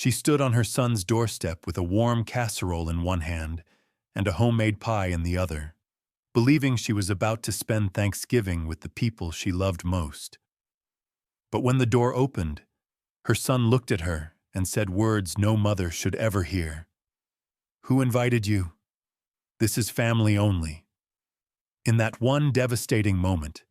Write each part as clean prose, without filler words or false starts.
She stood on her son's doorstep with a warm casserole in one hand and a homemade pie in the other, believing she was about to spend Thanksgiving with the people she loved most. But when the door opened, her son looked at her and said words no mother should ever hear. "Who invited you? This is family only." In that one devastating moment,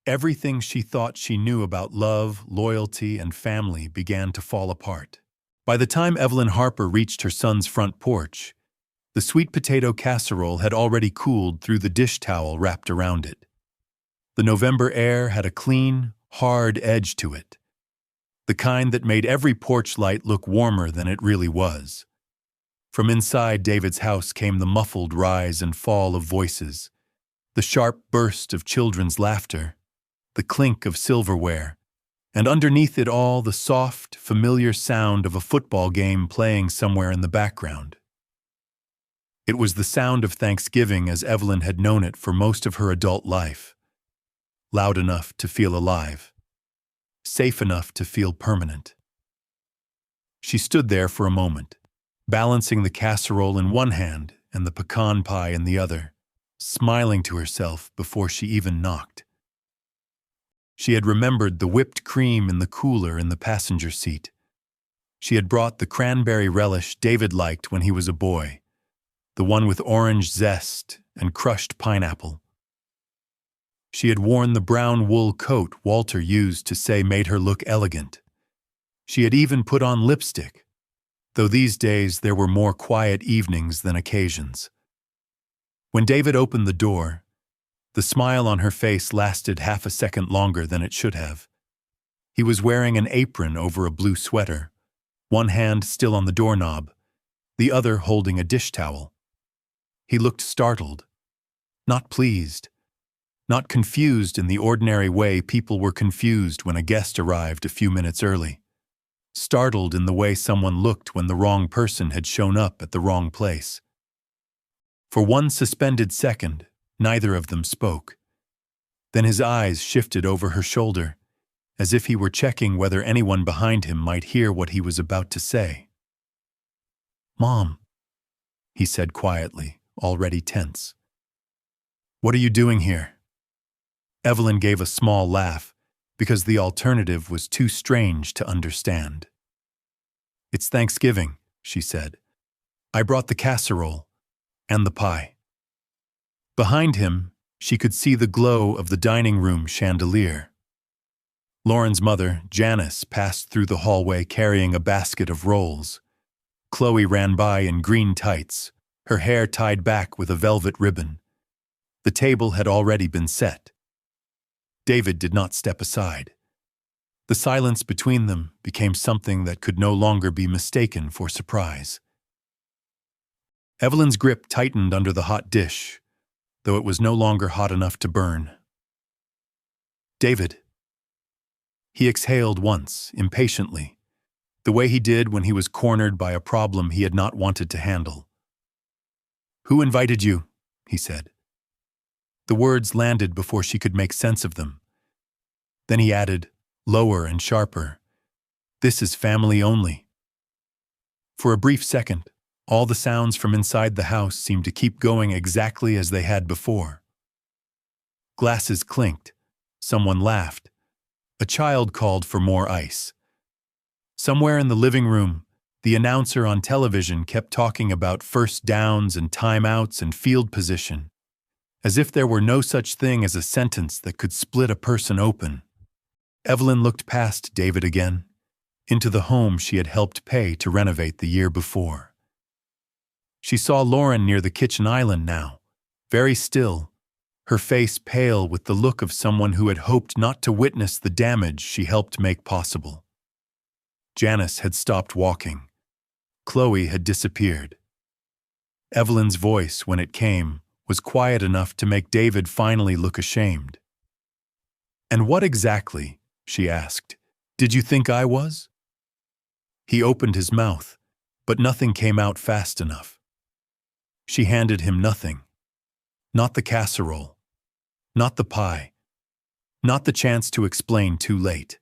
everything she thought she knew about love, loyalty, and family began to fall apart. By the time Evelyn Harper reached her son's front porch, the sweet potato casserole had already cooled through the dish towel wrapped around it. The November air had a clean, hard edge to it, the kind that made every porch light look warmer than it really was. From inside David's house came the muffled rise and fall of voices, the sharp burst of children's laughter, the clink of silverware, and underneath it all the soft, familiar sound of a football game playing somewhere in the background. It was the sound of Thanksgiving as Evelyn had known it for most of her adult life, loud enough to feel alive, safe enough to feel permanent. She stood there for a moment, balancing the casserole in one hand and the pecan pie in the other, smiling to herself before she even knocked. She had remembered the whipped cream in the cooler in the passenger seat. She had brought the cranberry relish David liked when he was a boy, the one with orange zest and crushed pineapple. She had worn the brown wool coat Walter used to say made her look elegant. She had even put on lipstick, though these days there were more quiet evenings than occasions. When David opened the door, the smile on her face lasted half a second longer than it should have. He was wearing an apron over a blue sweater, one hand still on the doorknob, the other holding a dish towel. He looked startled, not pleased, not confused in the ordinary way people were confused when a guest arrived a few minutes early, startled in the way someone looked when the wrong person had shown up at the wrong place. For one suspended second, neither of them spoke. Then his eyes shifted over her shoulder, as if he were checking whether anyone behind him might hear what he was about to say. "Mom," he said quietly, already tense. "What are you doing here?" Evelyn gave a small laugh, because the alternative was too strange to understand. "It's Thanksgiving," she said. "I brought the casserole and the pie." Behind him, she could see the glow of the dining room chandelier. Lauren's mother, Janice, passed through the hallway carrying a basket of rolls. Chloe ran by in green tights, her hair tied back with a velvet ribbon. The table had already been set. David did not step aside. The silence between them became something that could no longer be mistaken for surprise. Evelyn's grip tightened under the hot dish, though it was no longer hot enough to burn. "David." He exhaled once, impatiently, the way he did when he was cornered by a problem he had not wanted to handle. "Who invited you?" he said. The words landed before she could make sense of them. Then he added, lower and sharper, "This is family only." For a brief second, all the sounds from inside the house seemed to keep going exactly as they had before. Glasses clinked, someone laughed, a child called for more ice. Somewhere in the living room, the announcer on television kept talking about first downs and timeouts and field position, as if there were no such thing as a sentence that could split a person open. Evelyn looked past David again, into the home she had helped pay to renovate the year before. She saw Lauren near the kitchen island now, very still, her face pale with the look of someone who had hoped not to witness the damage she helped make possible. Janice had stopped walking. Chloe had disappeared. Evelyn's voice, when it came, was quiet enough to make David finally look ashamed. "And what exactly," she asked, "did you think I was?" He opened his mouth, but nothing came out fast enough. She handed him nothing. Not the casserole. Not the pie. Not the chance to explain too late.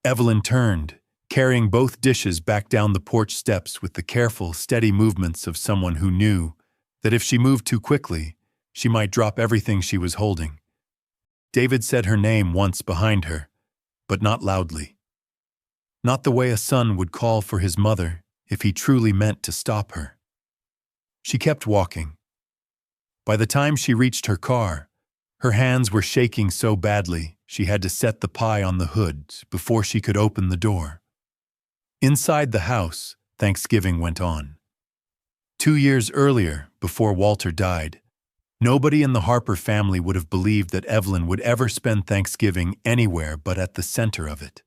Evelyn turned, carrying both dishes back down the porch steps with the careful, steady movements of someone who knew that if she moved too quickly, she might drop everything she was holding. David said her name once behind her, but not loudly. Not the way a son would call for his mother if he truly meant to stop her. She kept walking. By the time she reached her car, her hands were shaking so badly she had to set the pie on the hood before she could open the door. Inside the house, Thanksgiving went on. 2 years earlier, before Walter died, nobody in the Harper family would have believed that Evelyn would ever spend Thanksgiving anywhere but at the center of it.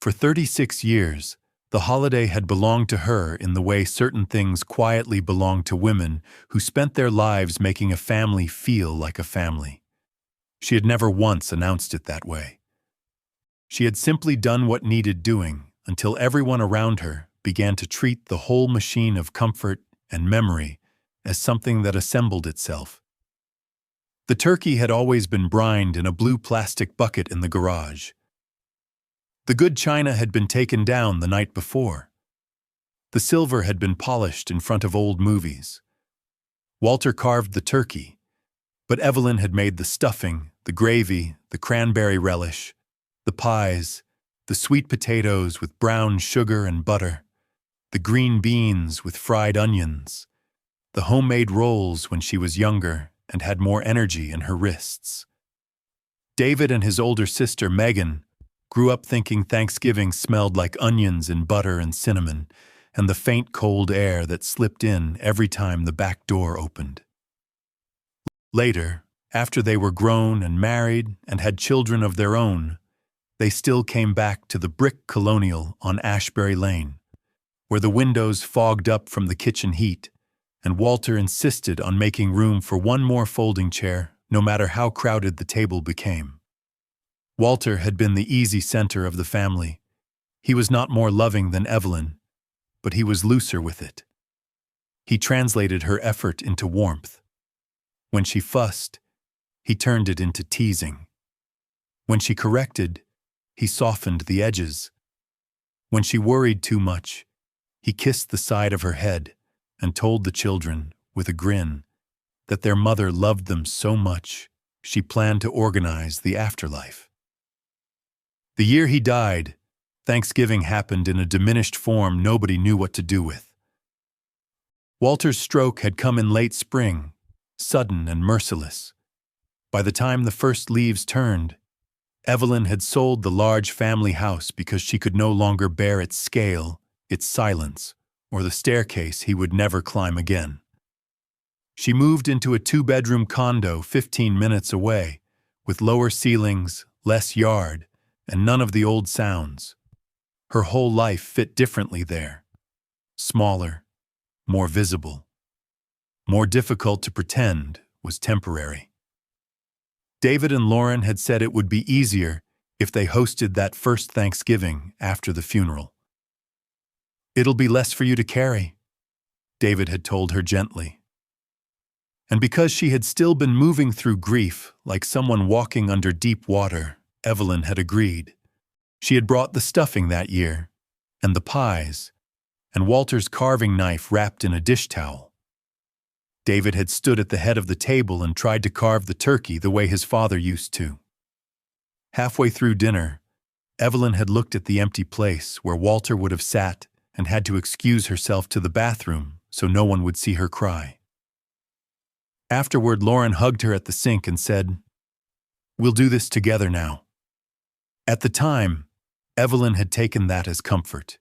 For 36 years, the holiday had belonged to her in the way certain things quietly belong to women who spent their lives making a family feel like a family. She had never once announced it that way. She had simply done what needed doing until everyone around her began to treat the whole machine of comfort and memory as something that assembled itself. The turkey had always been brined in a blue plastic bucket in the garage. The good china had been taken down the night before. The silver had been polished in front of old movies. Walter carved the turkey, but Evelyn had made the stuffing, the gravy, the cranberry relish, the pies, the sweet potatoes with brown sugar and butter, the green beans with fried onions, the homemade rolls when she was younger and had more energy in her wrists. David and his older sister, Megan, grew up thinking Thanksgiving smelled like onions and butter and cinnamon, and the faint cold air that slipped in every time the back door opened. Later, after they were grown and married and had children of their own, they still came back to the brick colonial on Ashbury Lane, where the windows fogged up from the kitchen heat, and Walter insisted on making room for one more folding chair, no matter how crowded the table became. Walter had been the easy center of the family. He was not more loving than Evelyn, but he was looser with it. He translated her effort into warmth. When she fussed, he turned it into teasing. When she corrected, he softened the edges. When she worried too much, he kissed the side of her head and told the children, with a grin, that their mother loved them so much she planned to organize the afterlife. The year he died, Thanksgiving happened in a diminished form nobody knew what to do with. Walter's stroke had come in late spring, sudden and merciless. By the time the first leaves turned, Evelyn had sold the large family house because she could no longer bear its scale, its silence, or the staircase he would never climb again. She moved into a 2-bedroom condo 15 minutes away, with lower ceilings, less yard, and none of the old sounds. Her whole life fit differently there. Smaller, more visible. More difficult to pretend was temporary. David and Lauren had said it would be easier if they hosted that first Thanksgiving after the funeral. "It'll be less for you to carry," David had told her gently. And because she had still been moving through grief like someone walking under deep water, Evelyn had agreed. She had brought the stuffing that year, and the pies, and Walter's carving knife wrapped in a dish towel. David had stood at the head of the table and tried to carve the turkey the way his father used to. Halfway through dinner, Evelyn had looked at the empty place where Walter would have sat and had to excuse herself to the bathroom so no one would see her cry. Afterward, Lauren hugged her at the sink and said, "We'll do this together now." At the time, Evelyn had taken that as comfort.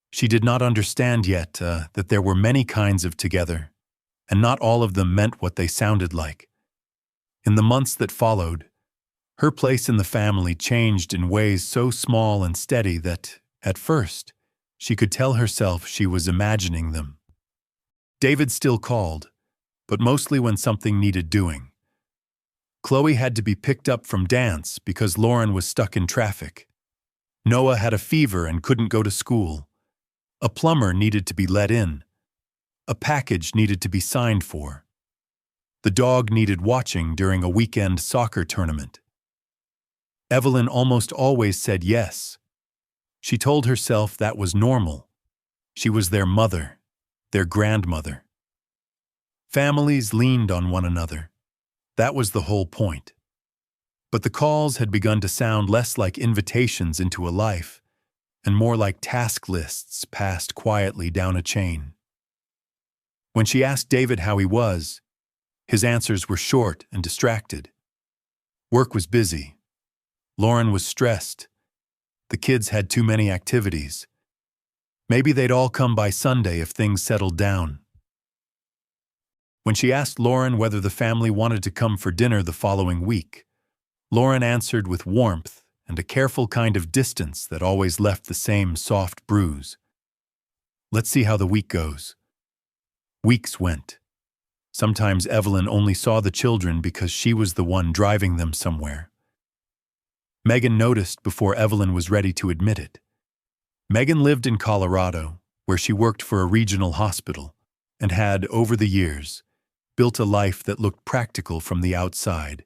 She did not understand yet that there were many kinds of together, and not all of them meant what they sounded like. In the months that followed, her place in the family changed in ways so small and steady that, at first, she could tell herself she was imagining them. David still called, but mostly when something needed doing. Chloe had to be picked up from dance because Lauren was stuck in traffic. Noah had a fever and couldn't go to school. A plumber needed to be let in. A package needed to be signed for. The dog needed watching during a weekend soccer tournament. Evelyn almost always said yes, She told herself that was normal. She was their mother, their grandmother. Families leaned on one another. That was the whole point. But the calls had begun to sound less like invitations into a life, and more like task lists passed quietly down a chain. When she asked David how he was, his answers were short and distracted. Work was busy. Lauren was stressed. The kids had too many activities. Maybe they'd all come by Sunday if things settled down. When she asked Lauren whether the family wanted to come for dinner the following week, Lauren answered with warmth and a careful kind of distance that always left the same soft bruise. Let's see how the week goes. Weeks went. Sometimes Evelyn only saw the children because she was the one driving them somewhere. Megan noticed before Evelyn was ready to admit it. Megan lived in Colorado, where she worked for a regional hospital, and had, over the years, built a life that looked practical from the outside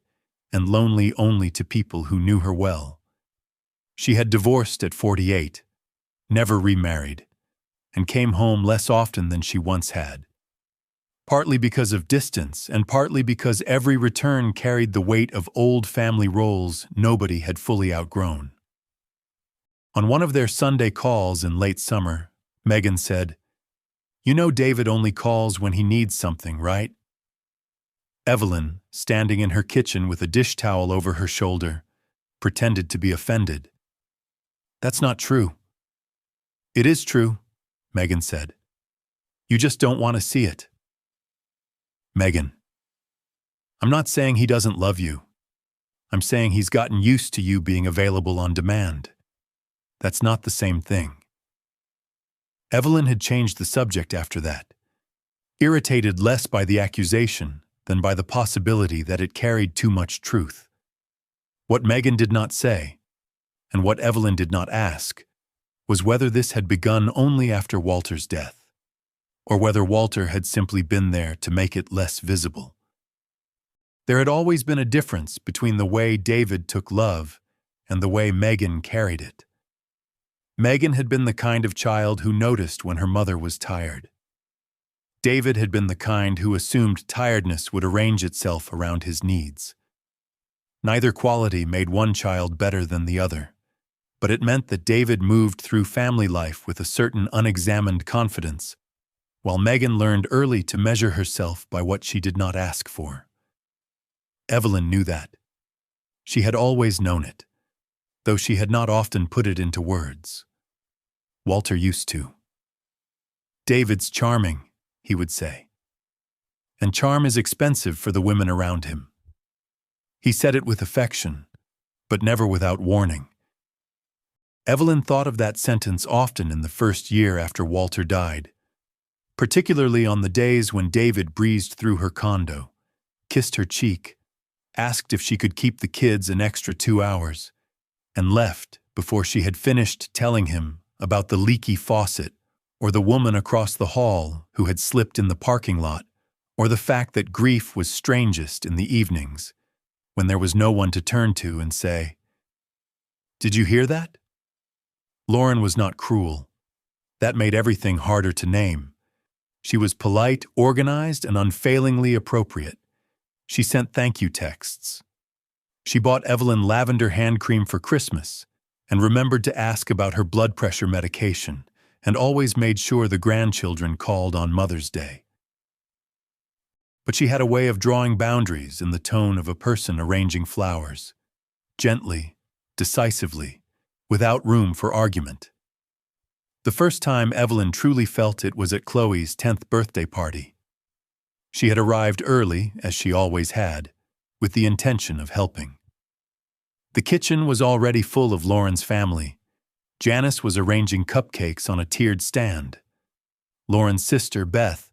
and lonely only to people who knew her well. She had divorced at 48, never remarried, and came home less often than she once had. Partly because of distance and partly because every return carried the weight of old family roles nobody had fully outgrown. On one of their Sunday calls in late summer, Megan said, "You know David only calls when he needs something, right?" Evelyn, standing in her kitchen with a dish towel over her shoulder, pretended to be offended. "That's not true." "It is true," Megan said. "You just don't want to see it." "Megan, I'm not saying he doesn't love you. I'm saying he's gotten used to you being available on demand. That's not the same thing." Evelyn had changed the subject after that, irritated less by the accusation than by the possibility that it carried too much truth. What Megan did not say, and what Evelyn did not ask, was whether this had begun only after Walter's death, or whether Walter had simply been there to make it less visible. There had always been a difference between the way David took love and the way Megan carried it. Megan had been the kind of child who noticed when her mother was tired. David had been the kind who assumed tiredness would arrange itself around his needs. Neither quality made one child better than the other, but it meant that David moved through family life with a certain unexamined confidence, while Megan learned early to measure herself by what she did not ask for. Evelyn knew that. She had always known it, though she had not often put it into words. Walter used to. "David's charming," he would say. "And charm is expensive for the women around him." He said it with affection, but never without warning. Evelyn thought of that sentence often in the first year after Walter died, particularly on the days when David breezed through her condo, kissed her cheek, asked if she could keep the kids an extra 2 hours, and left before she had finished telling him about the leaky faucet, or the woman across the hall who had slipped in the parking lot, or the fact that grief was strangest in the evenings, when there was no one to turn to and say, "Did you hear that?" Lauren was not cruel. That made everything harder to name. She was polite, organized, and unfailingly appropriate. She sent thank you texts. She bought Evelyn lavender hand cream for Christmas and remembered to ask about her blood pressure medication, and always made sure the grandchildren called on Mother's Day. But she had a way of drawing boundaries in the tone of a person arranging flowers, gently, decisively, without room for argument. The first time Evelyn truly felt it was at Chloe's 10th birthday party. She had arrived early, as she always had, with the intention of helping. The kitchen was already full of Lauren's family. Janice was arranging cupcakes on a tiered stand. Lauren's sister, Beth,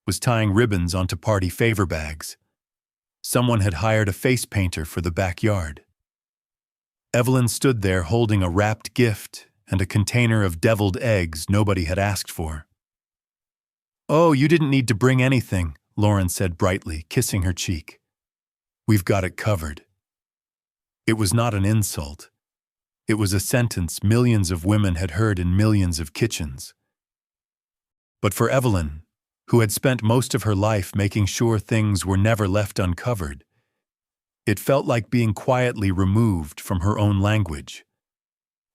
was tying ribbons onto party favor bags. Someone had hired a face painter for the backyard. Evelyn stood there holding a wrapped gift and a container of deviled eggs nobody had asked for. "Oh, you didn't need to bring anything," Lauren said brightly, kissing her cheek. "We've got it covered." It was not an insult. It was a sentence millions of women had heard in millions of kitchens. But for Evelyn, who had spent most of her life making sure things were never left uncovered, it felt like being quietly removed from her own language.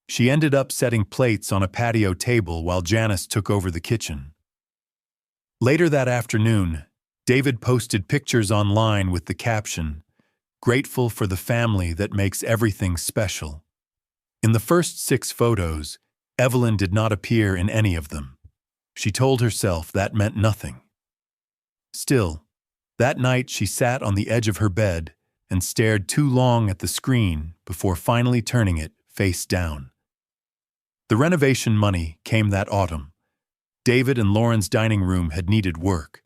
She ended up setting plates on a patio table while Janice took over the kitchen. Later that afternoon, David posted pictures online with the caption, "Grateful for the family that makes everything special." In the first 6 photos, Evelyn did not appear in any of them. She told herself that meant nothing. Still, that night she sat on the edge of her bed and stared too long at the screen before finally turning it face down. The renovation money came that autumn. David and Lauren's dining room had needed work.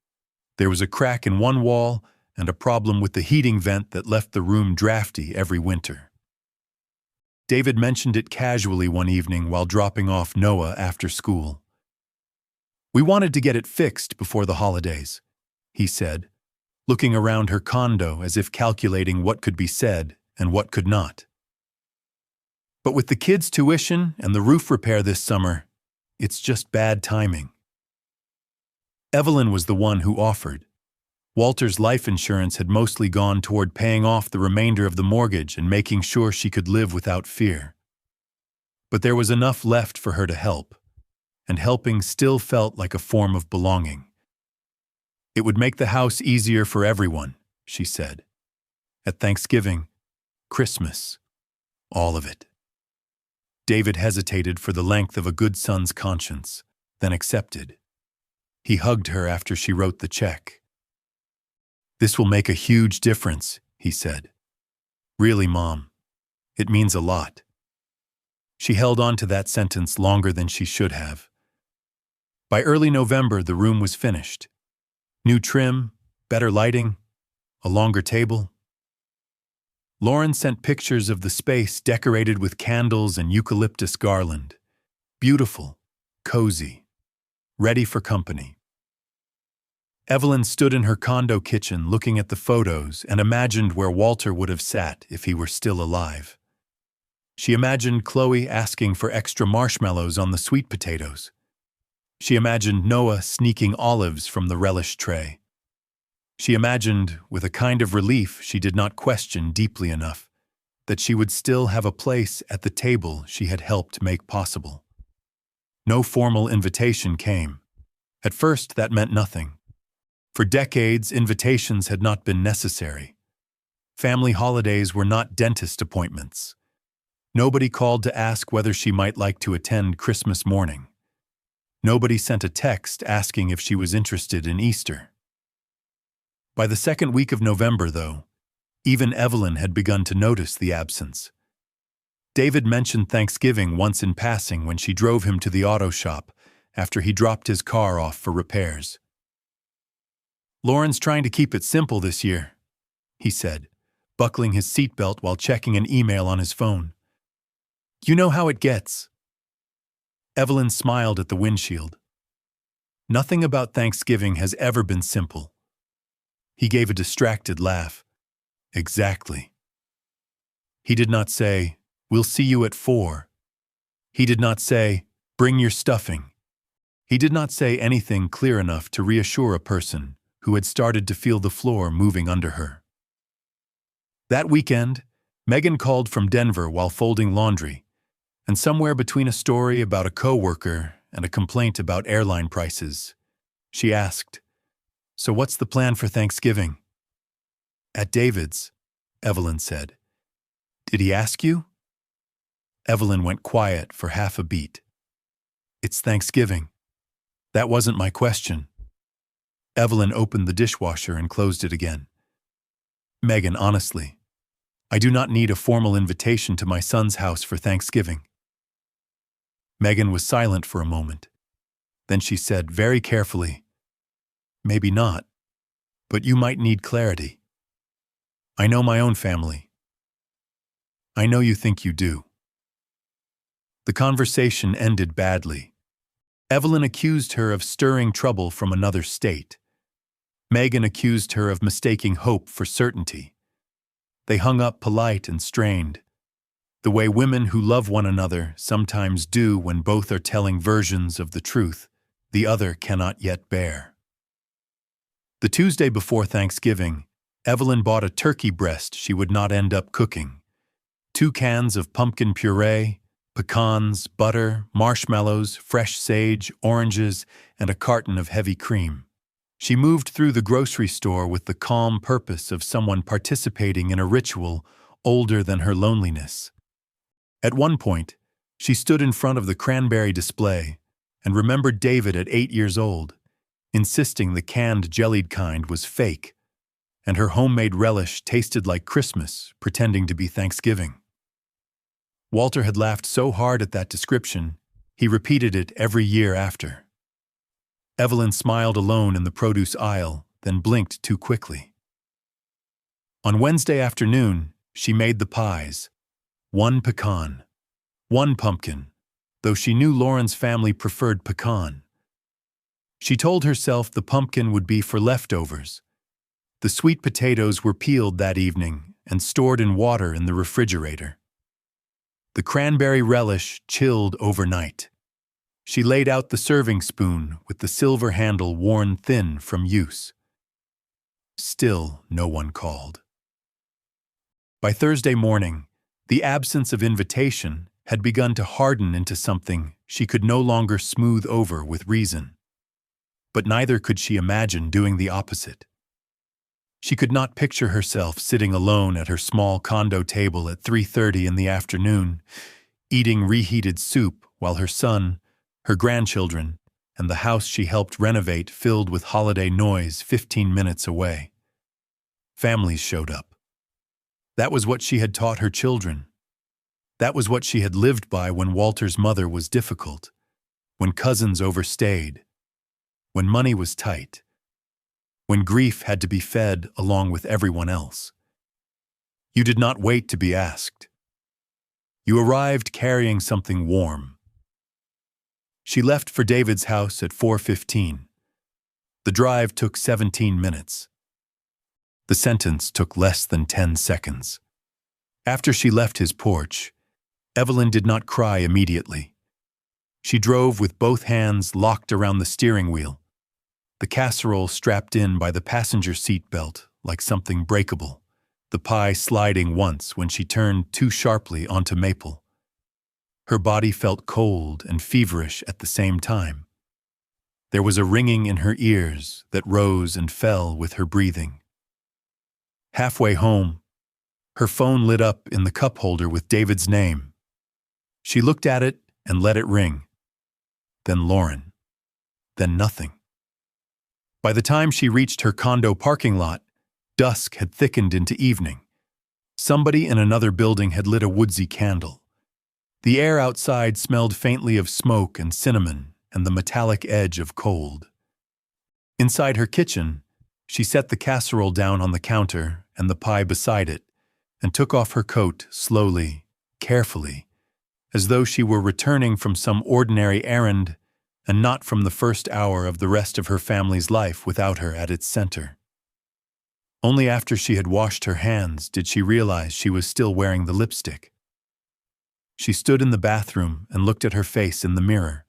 There was a crack in one wall and a problem with the heating vent that left the room drafty every winter. David mentioned it casually one evening while dropping off Noah after school. "We wanted to get it fixed before the holidays," he said, looking around her condo as if calculating what could be said and what could not. "But with the kids' tuition and the roof repair this summer, it's just bad timing." Evelyn was the one who offered. Walter's life insurance had mostly gone toward paying off the remainder of the mortgage and making sure she could live without fear. But there was enough left for her to help, and helping still felt like a form of belonging. "It would make the house easier for everyone," she said. "At Thanksgiving, Christmas, all of it." David hesitated for the length of a good son's conscience, then accepted. He hugged her after she wrote the check. "This will make a huge difference," he said. "Really, Mom, it means a lot." She held on to that sentence longer than she should have. By early November, the room was finished. New trim, better lighting, a longer table. Lauren sent pictures of the space decorated with candles and eucalyptus garland. Beautiful, cozy, ready for company. Evelyn stood in her condo kitchen looking at the photos and imagined where Walter would have sat if he were still alive. She imagined Chloe asking for extra marshmallows on the sweet potatoes. She imagined Noah sneaking olives from the relish tray. She imagined, with a kind of relief she did not question deeply enough, that she would still have a place at the table she had helped make possible. No formal invitation came. At first, that meant nothing. For decades, invitations had not been necessary. Family holidays were not dentist appointments. Nobody called to ask whether she might like to attend Christmas morning. Nobody sent a text asking if she was interested in Easter. By the second week of November, though, even Evelyn had begun to notice the absence. David mentioned Thanksgiving once in passing when she drove him to the auto shop after he dropped his car off for repairs. "Lauren's trying to keep it simple this year," he said, buckling his seatbelt while checking an email on his phone. "You know how it gets." Evelyn smiled at the windshield. "Nothing about Thanksgiving has ever been simple." He gave a distracted laugh. "Exactly." He did not say, "We'll see you at 4." He did not say, "Bring your stuffing." He did not say anything clear enough to reassure a person who had started to feel the floor moving under her. That weekend, Megan called from Denver while folding laundry, and somewhere between a story about a coworker and a complaint about airline prices, she asked, "So what's the plan for Thanksgiving?" "At David's," Evelyn said. "Did he ask you?" Evelyn went quiet for half a beat. "It's Thanksgiving. That wasn't my question." Evelyn opened the dishwasher and closed it again. "Megan, honestly, I do not need a formal invitation to my son's house for Thanksgiving." Megan was silent for a moment. Then she said very carefully, "Maybe not, but you might need clarity. I know my own family. I know you think you do." The conversation ended badly. Evelyn accused her of stirring trouble from another state. Megan accused her of mistaking hope for certainty. They hung up polite and strained. the way women who love one another sometimes do when both are telling versions of the truth the other cannot yet bear. The Tuesday before Thanksgiving, Evelyn bought a turkey breast she would not end up cooking, 2 cans of pumpkin puree, pecans, butter, marshmallows, fresh sage, oranges, and a carton of heavy cream. She moved through the grocery store with the calm purpose of someone participating in a ritual older than her loneliness. At one point, she stood in front of the cranberry display and remembered David at 8 years old, insisting the canned jellied kind was fake, and her homemade relish tasted like Christmas, pretending to be Thanksgiving. Walter had laughed so hard at that description, he repeated it every year after. Evelyn smiled alone in the produce aisle, then blinked too quickly. On Wednesday afternoon, she made the pies. 1 pecan, 1 pumpkin, though she knew Lauren's family preferred pecan. She told herself the pumpkin would be for leftovers. The sweet potatoes were peeled that evening and stored in water in the refrigerator. The cranberry relish chilled overnight. She laid out the serving spoon with the silver handle worn thin from use. Still, no one called. By Thursday morning, the absence of invitation had begun to harden into something she could no longer smooth over with reason. But neither could she imagine doing the opposite. She could not picture herself sitting alone at her small condo table at 3:30 in the afternoon, eating reheated soup while her son, her grandchildren, and the house she helped renovate filled with holiday noise 15 minutes away. Families showed up. That was what she had taught her children. That was what she had lived by when Walter's mother was difficult, when cousins overstayed, when money was tight, when grief had to be fed along with everyone else. You did not wait to be asked. You arrived carrying something warm. She left for David's house at 4:15. The drive took 17 minutes. The sentence took less than 10 seconds. After she left his porch, Evelyn did not cry immediately. She drove with both hands locked around the steering wheel, the casserole strapped in by the passenger seat belt like something breakable, the pie sliding once when she turned too sharply onto Maple. Her body felt cold and feverish at the same time. There was a ringing in her ears that rose and fell with her breathing. Halfway home, her phone lit up in the cup holder with David's name. She looked at it and let it ring. Then Lauren. Then nothing. By the time she reached her condo parking lot, dusk had thickened into evening. Somebody in another building had lit a woodsy candle. The air outside smelled faintly of smoke and cinnamon and the metallic edge of cold. Inside her kitchen, she set the casserole down on the counter and the pie beside it, and took off her coat slowly, carefully, as though she were returning from some ordinary errand and not from the first hour of the rest of her family's life without her at its center. Only after she had washed her hands did she realize she was still wearing the lipstick. She stood in the bathroom and looked at her face in the mirror.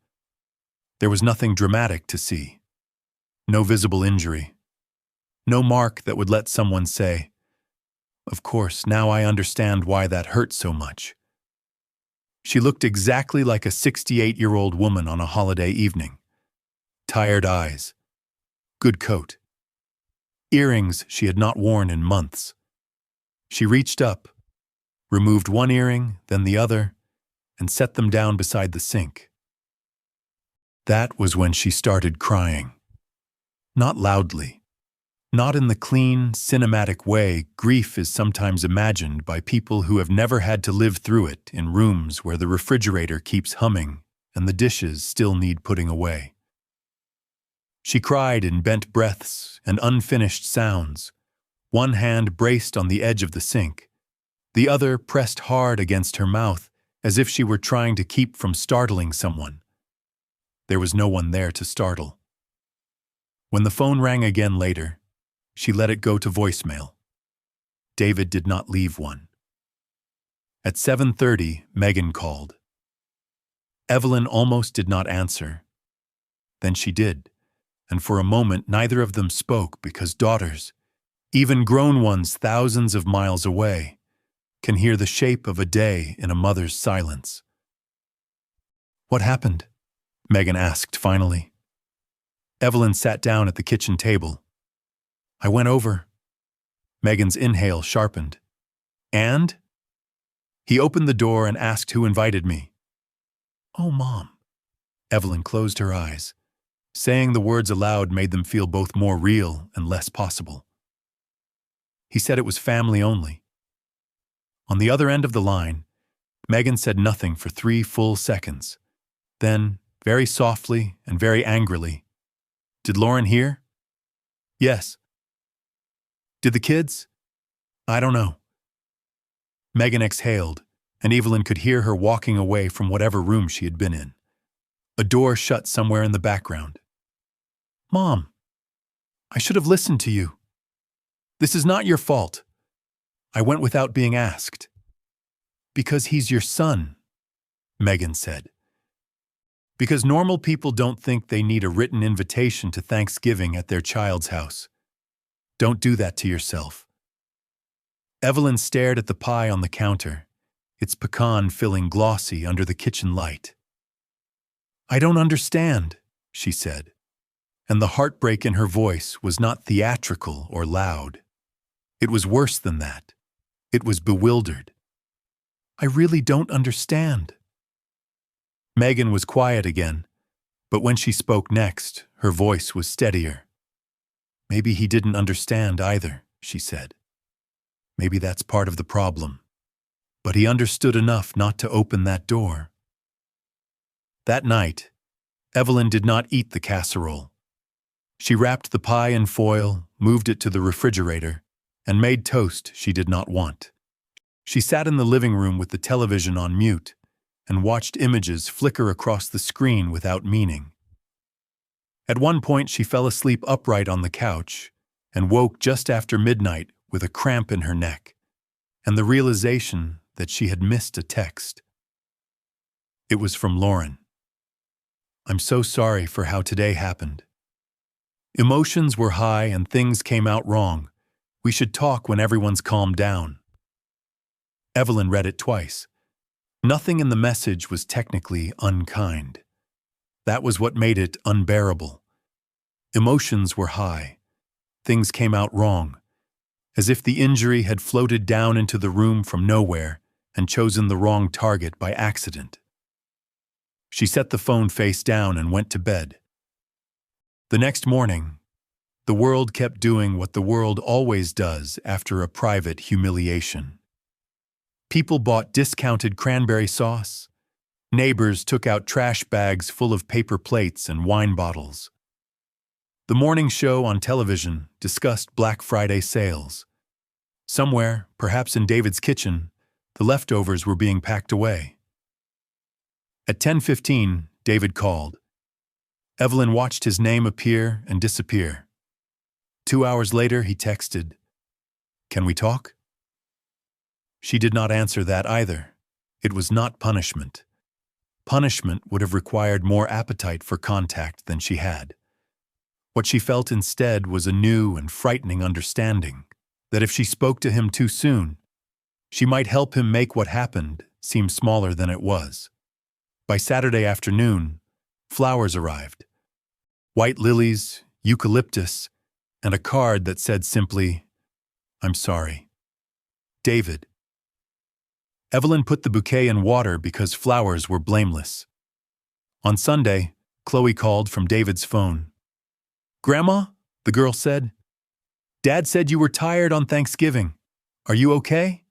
There was nothing dramatic to see. No visible injury. No mark that would let someone say, "Of course, now I understand why that hurt so much." She looked exactly like a 68-year-old woman on a holiday evening. Tired eyes. Good coat. Earrings she had not worn in months. She reached up, removed one earring, then the other, and set them down beside the sink. That was when she started crying. Not loudly. Not in the clean, cinematic way grief is sometimes imagined by people who have never had to live through it in rooms where the refrigerator keeps humming and the dishes still need putting away. She cried in bent breaths and unfinished sounds, one hand braced on the edge of the sink, the other pressed hard against her mouth as if she were trying to keep from startling someone. There was no one there to startle. When the phone rang again later, she let it go to voicemail. David did not leave one. At 7:30, Megan called. Evelyn almost did not answer. Then she did, and for a moment neither of them spoke because daughters, even grown ones thousands of miles away, can hear the shape of a day in a mother's silence. "What happened?" Megan asked finally. Evelyn sat down at the kitchen table. "I went over." Megan's inhale sharpened. "And?" "He opened the door and asked who invited me." "Oh, Mom." Evelyn closed her eyes. Saying the words aloud made them feel both more real and less possible. "He said it was family only." On the other end of the line, Megan said nothing for 3 full seconds. Then, very softly and very angrily, "Did Lauren hear?" "Yes." "Did the kids?" "I don't know." Megan exhaled, and Evelyn could hear her walking away from whatever room she had been in. A door shut somewhere in the background. "Mom, I should have listened to you. This is not your fault. I went without being asked." "Because he's your son," Megan said. "Because normal people don't think they need a written invitation to Thanksgiving at their child's house. Don't do that to yourself." Evelyn stared at the pie on the counter, its pecan filling glossy under the kitchen light. "I don't understand," she said, and the heartbreak in her voice was not theatrical or loud. It was worse than that. It was bewildered. "I really don't understand." Megan was quiet again, but when she spoke next, her voice was steadier. "Maybe he didn't understand either," she said. "Maybe that's part of the problem. But he understood enough not to open that door." That night, Evelyn did not eat the casserole. She wrapped the pie in foil, moved it to the refrigerator, and made toast she did not want. She sat in the living room with the television on mute and watched images flicker across the screen without meaning. At one point, she fell asleep upright on the couch and woke just after midnight with a cramp in her neck and the realization that she had missed a text. It was from Lauren. "I'm so sorry for how today happened. Emotions were high and things came out wrong. We should talk when everyone's calmed down." Evelyn read it twice. Nothing in the message was technically unkind. That was what made it unbearable. Emotions were high. Things came out wrong, as if the injury had floated down into the room from nowhere and chosen the wrong target by accident. She set the phone face down and went to bed. The next morning, the world kept doing what the world always does after a private humiliation. People bought discounted cranberry sauce. Neighbors took out trash bags full of paper plates and wine bottles. The morning show on television discussed Black Friday sales. Somewhere, perhaps in David's kitchen, the leftovers were being packed away. At 10:15, David called. Evelyn watched his name appear and disappear. 2 hours later, he texted, "Can we talk?" She did not answer that either. It was not punishment. Punishment would have required more appetite for contact than she had. What she felt instead was a new and frightening understanding that if she spoke to him too soon, she might help him make what happened seem smaller than it was. By Saturday afternoon, flowers arrived. White lilies, eucalyptus, and a card that said simply, "I'm sorry. David." Evelyn put the bouquet in water because flowers were blameless. On Sunday, Chloe called from David's phone. "Grandma," the girl said, "Dad said you were tired on Thanksgiving. Are you okay?"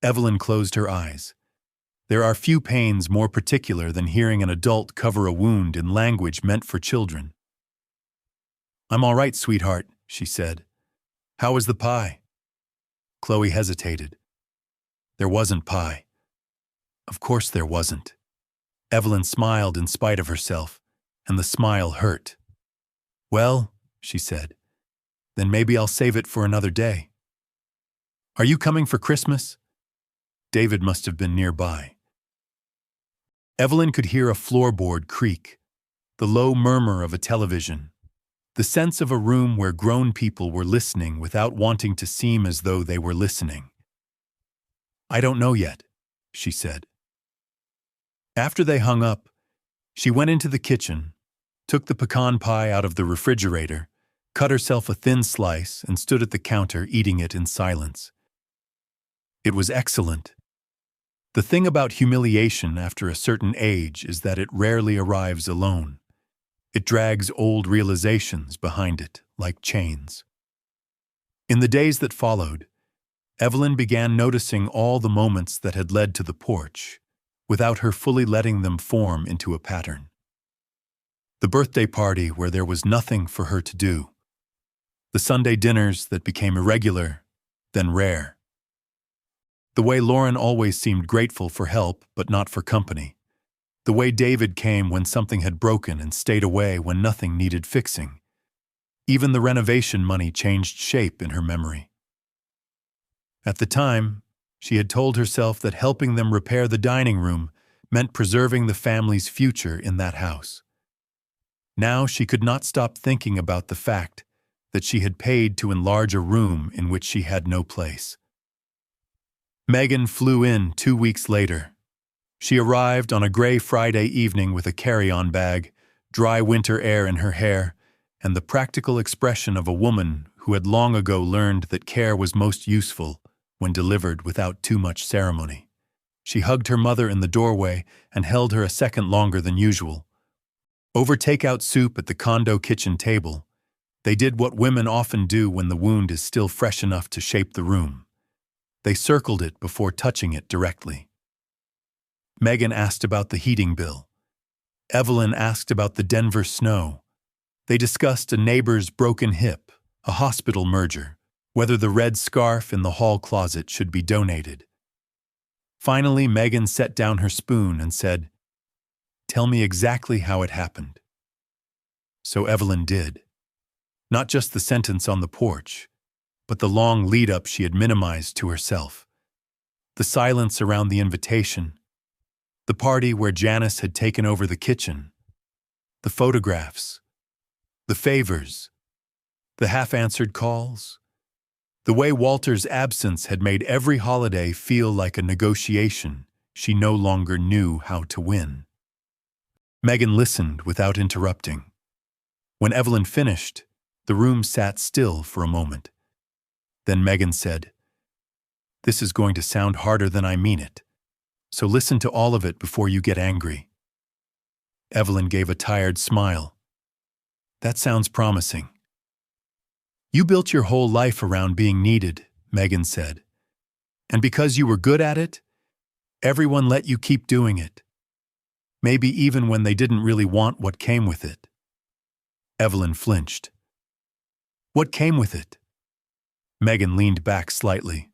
Evelyn closed her eyes. There are few pains more particular than hearing an adult cover a wound in language meant for children. "I'm all right, sweetheart," she said. "How was the pie?" Chloe hesitated. There wasn't pie. Of course there wasn't. Evelyn smiled in spite of herself, and the smile hurt. "Well," she said, "then maybe I'll save it for another day." "Are you coming for Christmas?" David must have been nearby. Evelyn could hear a floorboard creak, the low murmur of a television, the sense of a room where grown people were listening without wanting to seem as though they were listening. "I don't know yet," she said. After they hung up, she went into the kitchen, took the pecan pie out of the refrigerator, cut herself a thin slice, and stood at the counter eating it in silence. It was excellent. The thing about humiliation after a certain age is that it rarely arrives alone. It drags old realizations behind it like chains. In the days that followed, Evelyn began noticing all the moments that had led to the porch, without her fully letting them form into a pattern. The birthday party where there was nothing for her to do. The Sunday dinners that became irregular, then rare. The way Lauren always seemed grateful for help but not for company. The way David came when something had broken and stayed away when nothing needed fixing. Even the renovation money changed shape in her memory. At the time, she had told herself that helping them repair the dining room meant preserving the family's future in that house. Now she could not stop thinking about the fact that she had paid to enlarge a room in which she had no place. Megan flew in 2 weeks later. She arrived on a gray Friday evening with a carry-on bag, dry winter air in her hair, and the practical expression of a woman who had long ago learned that care was most useful when delivered without too much ceremony. She hugged her mother in the doorway and held her a second longer than usual. Over takeout soup at the condo kitchen table, they did what women often do when the wound is still fresh enough to shape the room. They circled it before touching it directly. Megan asked about the heating bill. Evelyn asked about the Denver snow. They discussed a neighbor's broken hip, a hospital merger, whether the red scarf in the hall closet should be donated. Finally, Megan set down her spoon and said, "Tell me exactly how it happened." So Evelyn did. Not just the sentence on the porch, but the long lead-up she had minimized to herself. The silence around the invitation, the party where Janice had taken over the kitchen, the photographs, the favors, the half-answered calls, the way Walter's absence had made every holiday feel like a negotiation she no longer knew how to win. Megan listened without interrupting. When Evelyn finished, the room sat still for a moment. Then Megan said, "This is going to sound harder than I mean it, so listen to all of it before you get angry." Evelyn gave a tired smile. "That sounds promising." "You built your whole life around being needed," Megan said. "And because you were good at it, everyone let you keep doing it. Maybe even when they didn't really want what came with it." Evelyn flinched. "What came with it?" Megan leaned back slightly.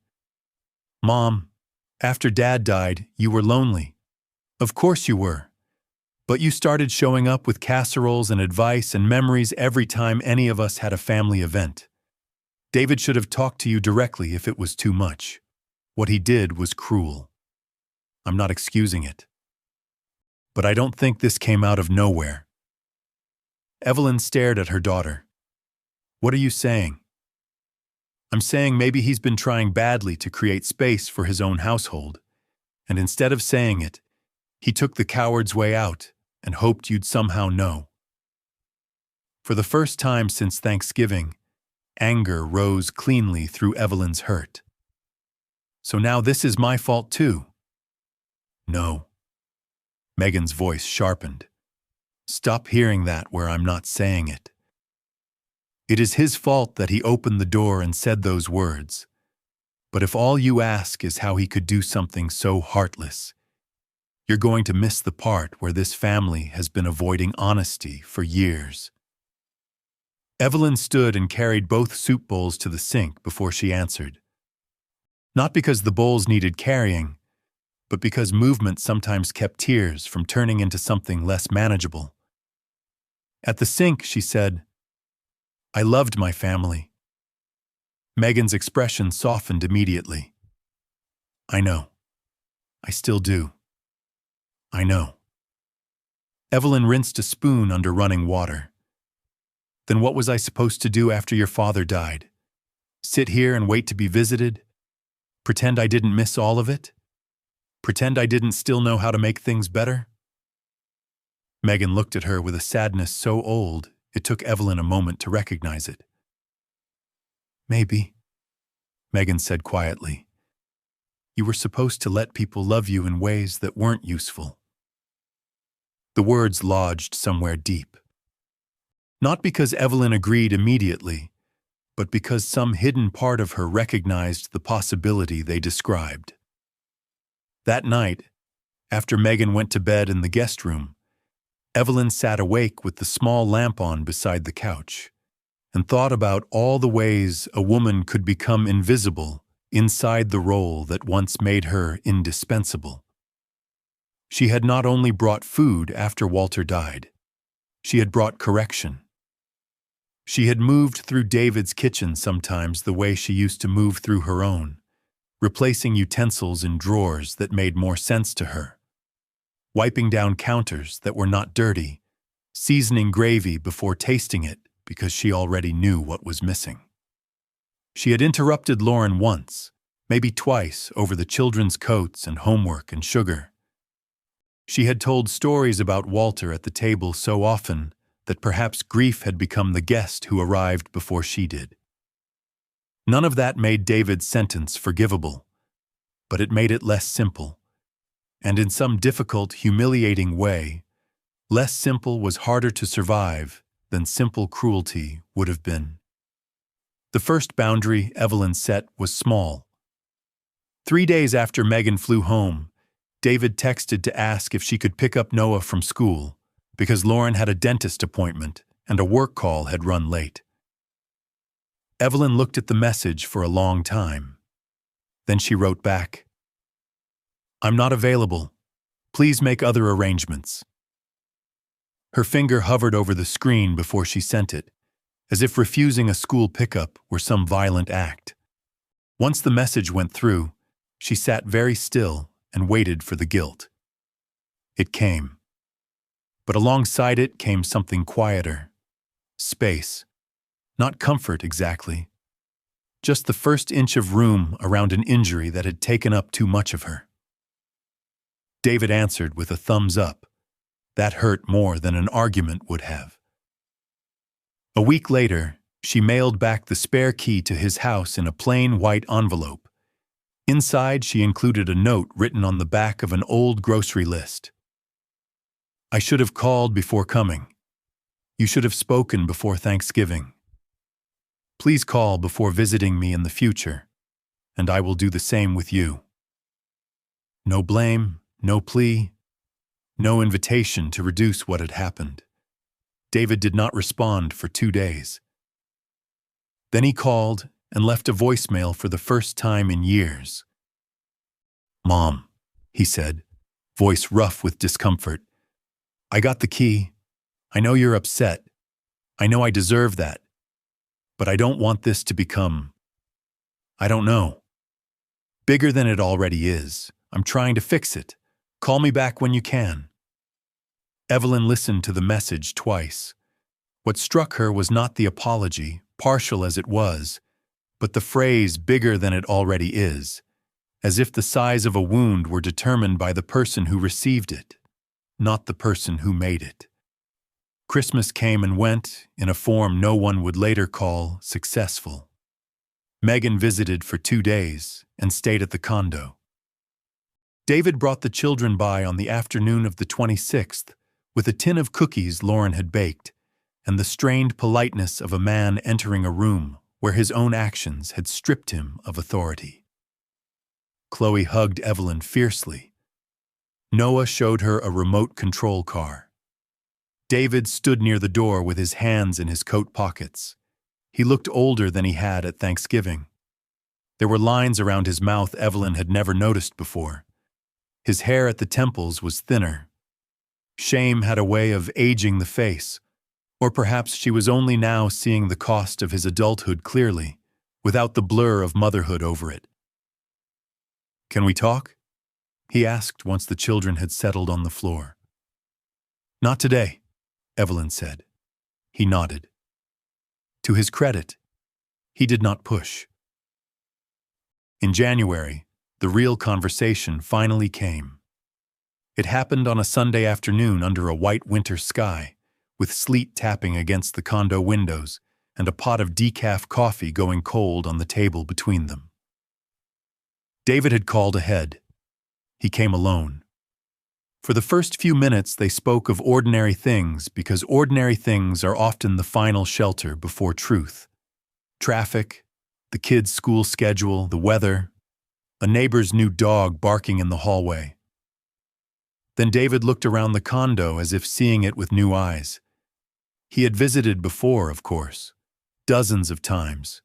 "Mom, after Dad died, you were lonely. Of course you were. But you started showing up with casseroles and advice and memories every time any of us had a family event. David should have talked to you directly if it was too much. What he did was cruel. I'm not excusing it. But I don't think this came out of nowhere." Evelyn stared at her daughter. "What are you saying?" "I'm saying maybe he's been trying badly to create space for his own household, and instead of saying it, he took the coward's way out and hoped you'd somehow know." For the first time since Thanksgiving, anger rose cleanly through Evelyn's hurt. "So now this is my fault too?" "No." Megan's voice sharpened. "Stop hearing that where I'm not saying it. It is his fault that he opened the door and said those words. But if all you ask is how he could do something so heartless, you're going to miss the part where this family has been avoiding honesty for years." Evelyn stood and carried both soup bowls to the sink before she answered. Not because the bowls needed carrying, but because movement sometimes kept tears from turning into something less manageable. At the sink, she said, "I loved my family." Megan's expression softened immediately. "I know. I still do. I know. Evelyn rinsed a spoon under running water. Then what was I supposed to do after your father died? Sit here and wait to be visited? Pretend I didn't miss all of it? Pretend I didn't still know how to make things better? Megan looked at her with a sadness so old, it took Evelyn a moment to recognize it. Maybe, Megan said quietly. You were supposed to let people love you in ways that weren't useful. The words lodged somewhere deep. Not because Evelyn agreed immediately, but because some hidden part of her recognized the possibility they described. That night, after Megan went to bed in the guest room, Evelyn sat awake with the small lamp on beside the couch and thought about all the ways a woman could become invisible inside the role that once made her indispensable. She had not only brought food after Walter died, she had brought correction. She had moved through David's kitchen sometimes the way she used to move through her own, replacing utensils in drawers that made more sense to her, wiping down counters that were not dirty, seasoning gravy before tasting it because she already knew what was missing. She had interrupted Lauren once, maybe twice, over the children's coats and homework and sugar. She had told stories about Walter at the table so often that perhaps grief had become the guest who arrived before she did. None of that made David's sentence forgivable, but it made it less simple. And in some difficult, humiliating way, less simple was harder to survive than simple cruelty would have been. The first boundary Evelyn set was small. 3 days after Megan flew home, David texted to ask if she could pick up Noah from school, because Lauren had a dentist appointment and a work call had run late. Evelyn looked at the message for a long time. Then she wrote back, "I'm not available. Please make other arrangements." Her finger hovered over the screen before she sent it, as if refusing a school pickup were some violent act. Once the message went through, she sat very still and waited for the guilt. It came. But alongside it came something quieter. Space. Not comfort exactly. Just the first inch of room around an injury that had taken up too much of her. David answered with a thumbs up. That hurt more than an argument would have. A week later, she mailed back the spare key to his house in a plain white envelope. Inside, she included a note written on the back of an old grocery list. "I should have called before coming. You should have spoken before Thanksgiving. Please call before visiting me in the future, and I will do the same with you." No blame, no plea, no invitation to reduce what had happened. David did not respond for 2 days. Then he called and left a voicemail for the first time in years. "Mom," he said, voice rough with discomfort. "I got the key. I know you're upset. I know I deserve that. But I don't want this to become, I don't know, bigger than it already is. I'm trying to fix it. Call me back when you can." Evelyn listened to the message twice. What struck her was not the apology, partial as it was, but the phrase "bigger than it already is," as if the size of a wound were determined by the person who received it, not the person who made it. Christmas came and went in a form no one would later call successful. Megan visited for 2 days and stayed at the condo. David brought the children by on the afternoon of the 26th with a tin of cookies Lauren had baked and the strained politeness of a man entering a room where his own actions had stripped him of authority. Chloe hugged Evelyn fiercely. Noah showed her a remote control car. David stood near the door with his hands in his coat pockets. He looked older than he had at Thanksgiving. There were lines around his mouth Evelyn had never noticed before. His hair at the temples was thinner. Shame had a way of aging the face, or perhaps she was only now seeing the cost of his adulthood clearly, without the blur of motherhood over it. "Can we talk?" he asked once the children had settled on the floor. Not today, Evelyn said. He nodded. To his credit, he did not push. In January, the real conversation finally came. It happened on a Sunday afternoon under a white winter sky, with sleet tapping against the condo windows and a pot of decaf coffee going cold on the table between them. David had called ahead. He came alone. For the first few minutes they spoke of ordinary things because ordinary things are often the final shelter before truth. Traffic, the kids' school schedule, the weather, a neighbor's new dog barking in the hallway. Then David looked around the condo as if seeing it with new eyes. He had visited before, of course, dozens of times.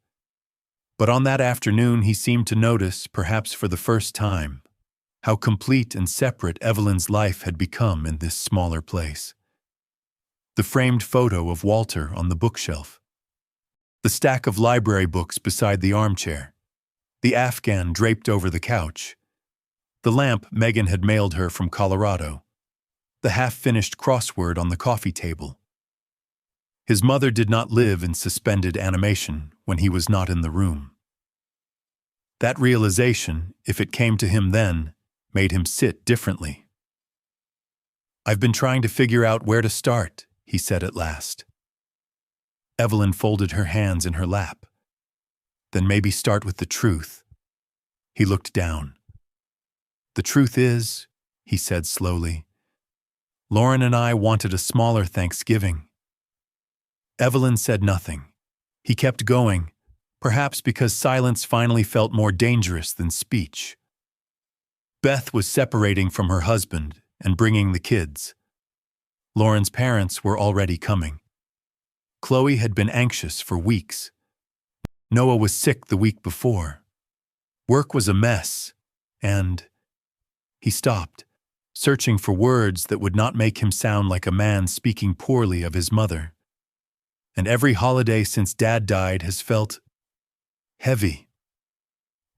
But on that afternoon he seemed to notice, perhaps for the first time, how complete and separate Evelyn's life had become in this smaller place. The framed photo of Walter on the bookshelf, the stack of library books beside the armchair, the Afghan draped over the couch, the lamp Megan had mailed her from Colorado, the half-finished crossword on the coffee table. His mother did not live in suspended animation when he was not in the room. That realization, if it came to him then, made him sit differently. I've been trying to figure out where to start, he said at last. Evelyn folded her hands in her lap. Then maybe start with the truth. He looked down. The truth is, he said slowly, Lauren and I wanted a smaller Thanksgiving. Evelyn said nothing. He kept going, perhaps because silence finally felt more dangerous than speech. Beth was separating from her husband and bringing the kids. Lauren's parents were already coming. Chloe had been anxious for weeks. Noah was sick the week before. Work was a mess, and he stopped, searching for words that would not make him sound like a man speaking poorly of his mother. And every holiday since Dad died has felt heavy.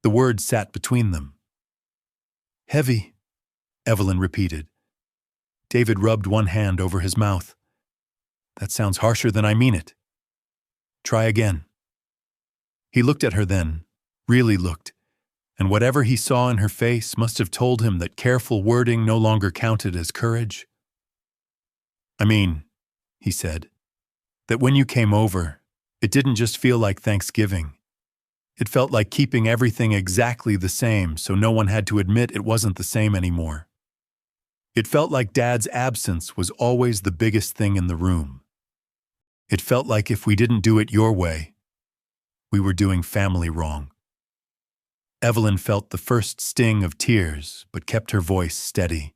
The words sat between them. Heavy, Evelyn repeated. David rubbed one hand over his mouth. That sounds harsher than I mean it. Try again. He looked at her then, really looked, and whatever he saw in her face must have told him that careful wording no longer counted as courage. I mean, he said, that when you came over, it didn't just feel like Thanksgiving. It felt like keeping everything exactly the same so no one had to admit it wasn't the same anymore. It felt like Dad's absence was always the biggest thing in the room. It felt like if we didn't do it your way, we were doing family wrong. Evelyn felt the first sting of tears, but kept her voice steady.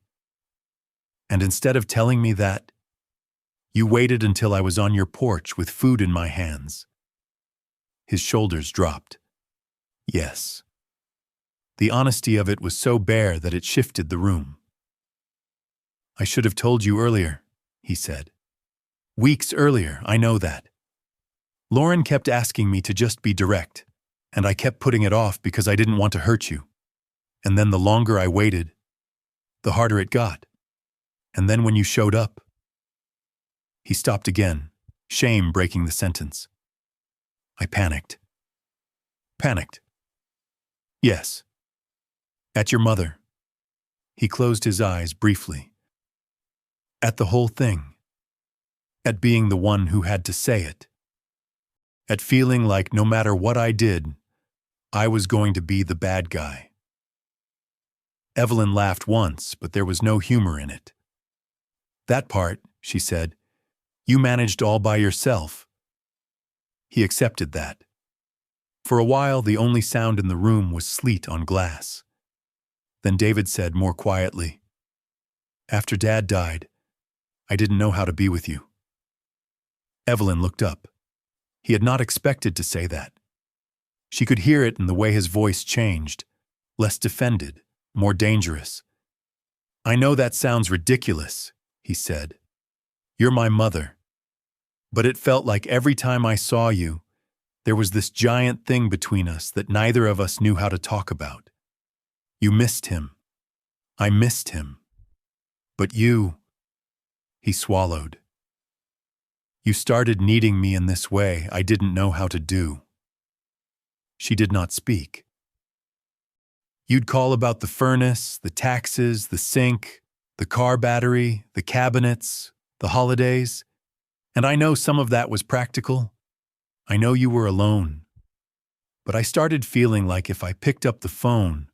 And instead of telling me that, you waited until I was on your porch with food in my hands. His shoulders dropped. Yes. The honesty of it was so bare that it shifted the room. I should have told you earlier, he said. Weeks earlier, I know that. Lauren kept asking me to just be direct, and I kept putting it off because I didn't want to hurt you. And then the longer I waited, the harder it got. And then when you showed up... He stopped again, shame breaking the sentence. I panicked. Panicked? Yes. At your mother. He closed his eyes briefly. At the whole thing. At being the one who had to say it. At feeling like no matter what I did, I was going to be the bad guy. Evelyn laughed once, but there was no humor in it. That part, she said, you managed all by yourself. He accepted that. For a while, the only sound in the room was sleet on glass. Then David said more quietly, After Dad died, I didn't know how to be with you. Evelyn looked up. He had not expected to say that. She could hear it in the way his voice changed, less defended, more dangerous. I know that sounds ridiculous, he said. You're my mother. But it felt like every time I saw you, there was this giant thing between us that neither of us knew how to talk about. You missed him. I missed him. But you, he swallowed. You started needing me in this way I didn't know how to do. She did not speak. You'd call about the furnace, the taxes, the sink, the car battery, the cabinets, the holidays, and I know some of that was practical. I know you were alone. But I started feeling like if I picked up the phone,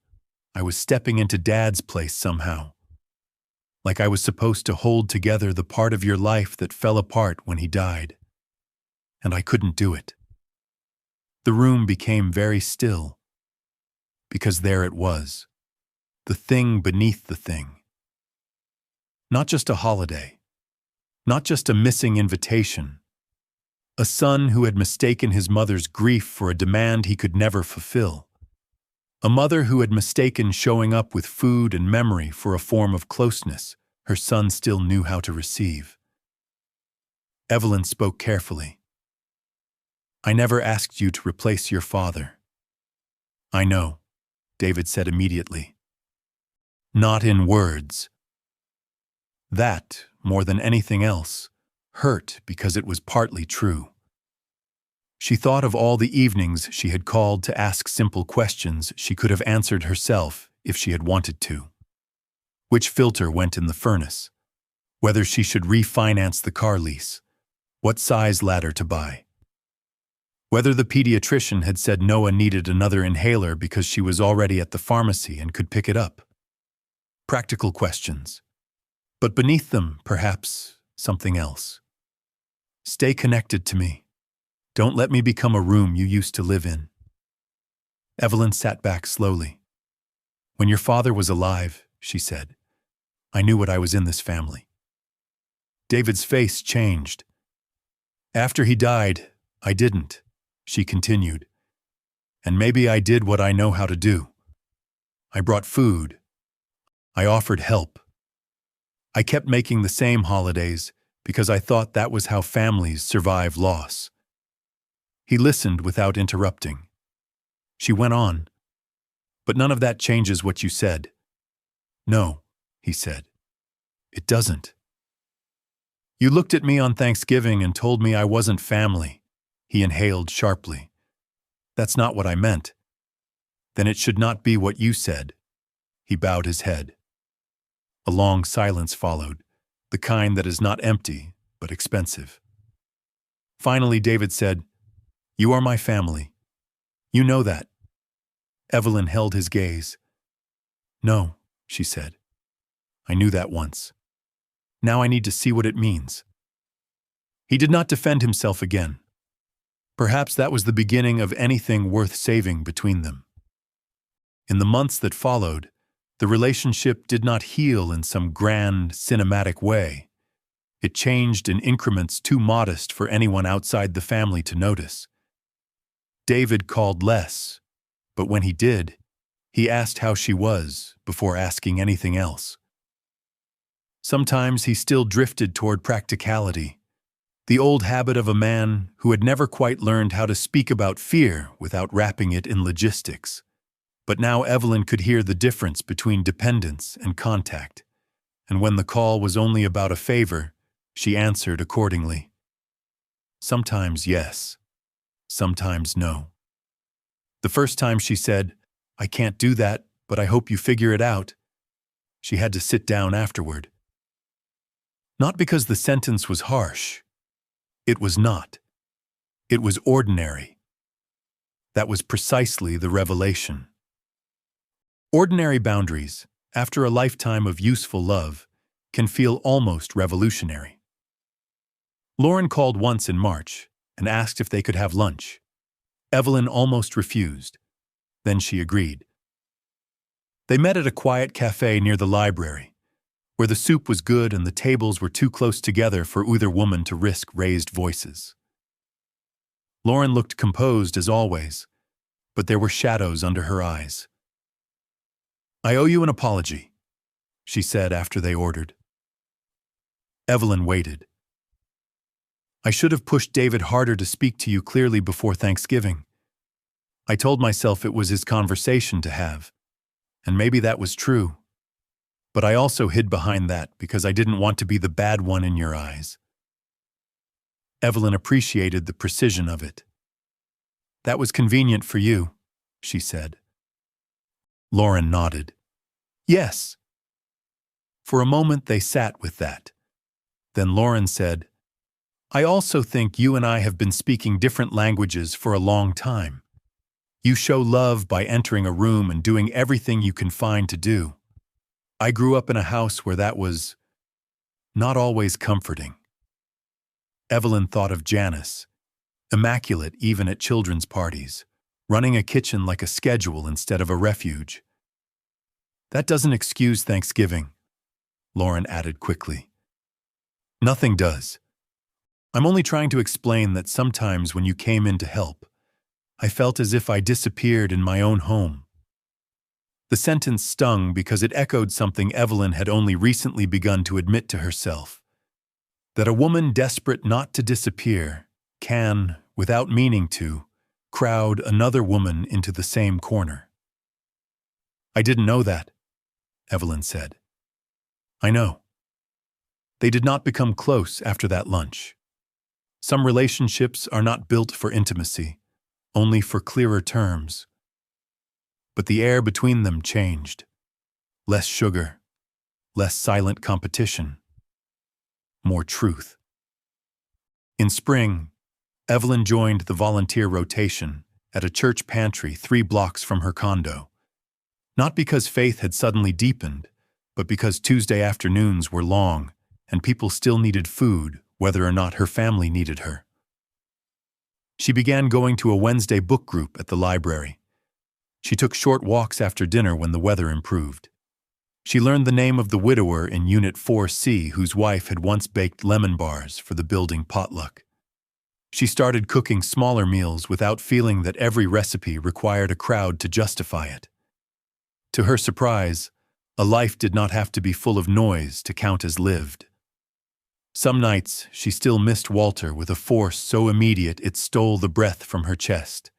I was stepping into Dad's place somehow. Like I was supposed to hold together the part of your life that fell apart when he died. And I couldn't do it. The room became very still. Because there it was, the thing beneath the thing. Not just a holiday, not just a missing invitation, a son who had mistaken his mother's grief for a demand he could never fulfill, a mother who had mistaken showing up with food and memory for a form of closeness her son still knew how to receive. Evelyn spoke carefully. I never asked you to replace your father. I know, David said immediately. Not in words. That, more than anything else, hurt because it was partly true. She thought of all the evenings she had called to ask simple questions she could have answered herself if she had wanted to. Which filter went in the furnace? Whether she should refinance the car lease? What size ladder to buy? Whether the pediatrician had said Noah needed another inhaler because she was already at the pharmacy and could pick it up. Practical questions. But beneath them, perhaps, something else. Stay connected to me. Don't let me become a room you used to live in. Evelyn sat back slowly. When your father was alive, she said, I knew what I was in this family. David's face changed. After he died, I didn't. She continued. And maybe I did what I know how to do. I brought food. I offered help. I kept making the same holidays because I thought that was how families survive loss. He listened without interrupting. She went on. But none of that changes what you said. No, he said. It doesn't. You looked at me on Thanksgiving and told me I wasn't family. He inhaled sharply. That's not what I meant. Then it should not be what you said. He bowed his head. A long silence followed, the kind that is not empty, but expensive. Finally, David said, You are my family. You know that. Evelyn held his gaze. No, she said. I knew that once. Now I need to see what it means. He did not defend himself again. Perhaps that was the beginning of anything worth saving between them. In the months that followed, the relationship did not heal in some grand, cinematic way. It changed in increments too modest for anyone outside the family to notice. David called less, but when he did, he asked how she was before asking anything else. Sometimes he still drifted toward practicality, the old habit of a man who had never quite learned how to speak about fear without wrapping it in logistics. But now Evelyn could hear the difference between dependence and contact, and when the call was only about a favor, she answered accordingly. Sometimes yes, sometimes no. The first time she said, I can't do that, but I hope you figure it out. She had to sit down afterward. Not because the sentence was harsh. It was not. It was ordinary. That was precisely the revelation. Ordinary boundaries, after a lifetime of useful love, can feel almost revolutionary. Lauren called once in March and asked if they could have lunch. Evelyn almost refused. Then she agreed. They met at a quiet cafe near the library, where the soup was good and the tables were too close together for either woman to risk raised voices. Lauren looked composed as always, but there were shadows under her eyes. I owe you an apology, she said after they ordered. Evelyn waited. I should have pushed David harder to speak to you clearly before Thanksgiving. I told myself it was his conversation to have, and maybe that was true. But I also hid behind that because I didn't want to be the bad one in your eyes. Evelyn appreciated the precision of it. That was convenient for you, she said. Lauren nodded. Yes. For a moment they sat with that. Then Lauren said, I also think you and I have been speaking different languages for a long time. You show love by entering a room and doing everything you can find to do. I grew up in a house where that was not always comforting. Evelyn thought of Janice, immaculate even at children's parties, running a kitchen like a schedule instead of a refuge. That doesn't excuse Thanksgiving, Lauren added quickly. Nothing does. I'm only trying to explain that sometimes when you came in to help, I felt as if I disappeared in my own home. The sentence stung because it echoed something Evelyn had only recently begun to admit to herself. That a woman desperate not to disappear can, without meaning to, crowd another woman into the same corner. I didn't know that, Evelyn said. I know. They did not become close after that lunch. Some relationships are not built for intimacy, only for clearer terms. But the air between them changed. Less sugar, less silent competition, more truth. In spring, Evelyn joined the volunteer rotation at a church pantry 3 blocks from her condo. Not because faith had suddenly deepened, but because Tuesday afternoons were long and people still needed food whether or not her family needed her. She began going to a Wednesday book group at the library. She took short walks after dinner when the weather improved. She learned the name of the widower in Unit 4C whose wife had once baked lemon bars for the building potluck. She started cooking smaller meals without feeling that every recipe required a crowd to justify it. To her surprise, a life did not have to be full of noise to count as lived. Some nights, she still missed Walter with a force so immediate it stole the breath from her chest.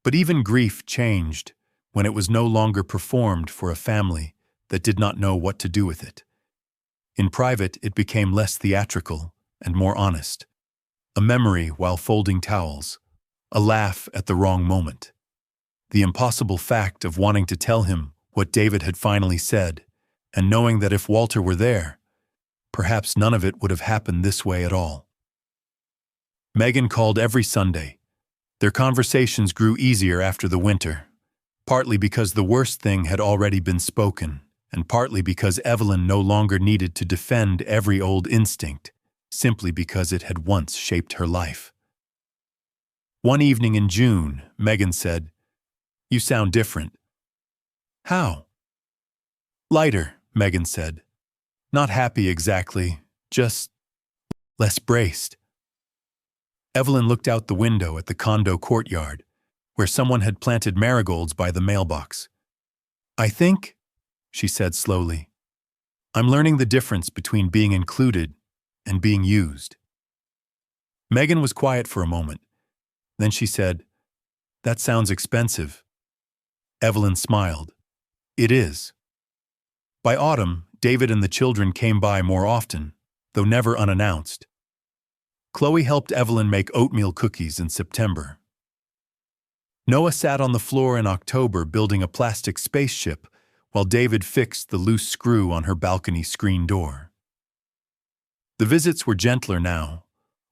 But even grief changed when it was no longer performed for a family that did not know what to do with it. In private, it became less theatrical and more honest. A memory while folding towels, a laugh at the wrong moment. The impossible fact of wanting to tell him what David had finally said, and knowing that if Walter were there, perhaps none of it would have happened this way at all. Megan called every Sunday. Their conversations grew easier after the winter, partly because the worst thing had already been spoken, and partly because Evelyn no longer needed to defend every old instinct, simply because it had once shaped her life. One evening in June, Megan said, "You sound different." "How?" "Lighter," Megan said. "Not happy exactly, just less braced." Evelyn looked out the window at the condo courtyard, where someone had planted marigolds by the mailbox. "I think," she said slowly, "I'm learning the difference between being included and being used." Megan was quiet for a moment. Then she said, "That sounds expensive." Evelyn smiled. "It is." By autumn, David and the children came by more often, though never unannounced. Chloe helped Evelyn make oatmeal cookies in September. Noah sat on the floor in October building a plastic spaceship while David fixed the loose screw on her balcony screen door. The visits were gentler now,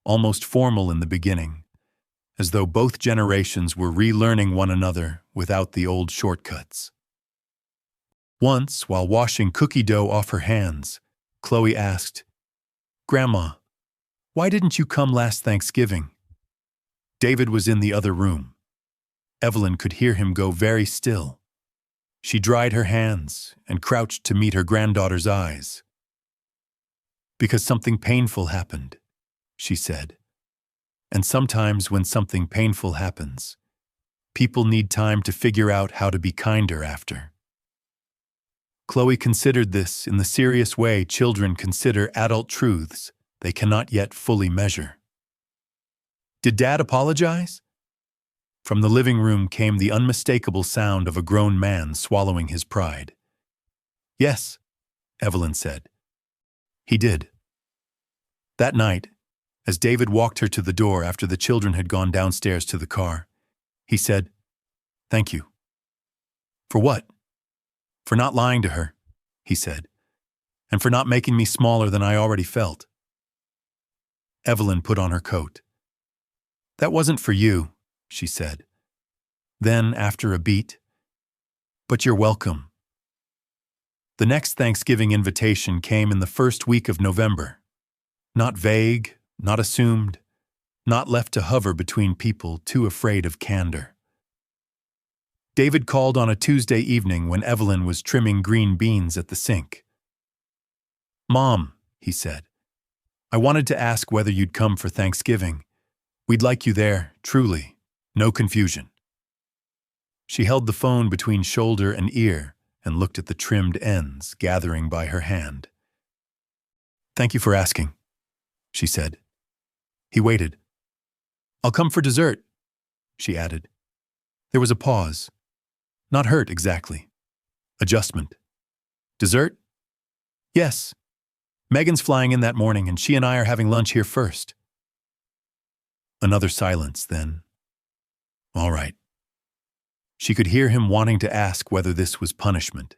almost formal in the beginning, as though both generations were relearning one another without the old shortcuts. Once, while washing cookie dough off her hands, Chloe asked, "Grandma, why didn't you come last Thanksgiving?" David was in the other room. Evelyn could hear him go very still. She dried her hands and crouched to meet her granddaughter's eyes. "Because something painful happened," she said. "And sometimes when something painful happens, people need time to figure out how to be kinder after." Chloe considered this in the serious way children consider adult truths they cannot yet fully measure. "Did Dad apologize?" From the living room came the unmistakable sound of a grown man swallowing his pride. "Yes," Evelyn said. He did. That night, as David walked her to the door after the children had gone downstairs to the car, he said, "Thank you." "For what?" "For not lying to her," he said, "and for not making me smaller than I already felt." Evelyn put on her coat. "That wasn't for you," she said. Then, after a beat, "But you're welcome." The next Thanksgiving invitation came in the first week of November. Not vague, not assumed, not left to hover between people too afraid of candor. David called on a Tuesday evening when Evelyn was trimming green beans at the sink. "Mom," he said, "I wanted to ask whether you'd come for Thanksgiving. We'd like you there, truly. No confusion." She held the phone between shoulder and ear and looked at the trimmed ends gathering by her hand. "Thank you for asking," she said. He waited. "I'll come for dessert," she added. There was a pause. Not hurt exactly. Adjustment. "Dessert?" "Yes. Megan's flying in that morning and she and I are having lunch here first." Another silence, then. "All right." She could hear him wanting to ask whether this was punishment,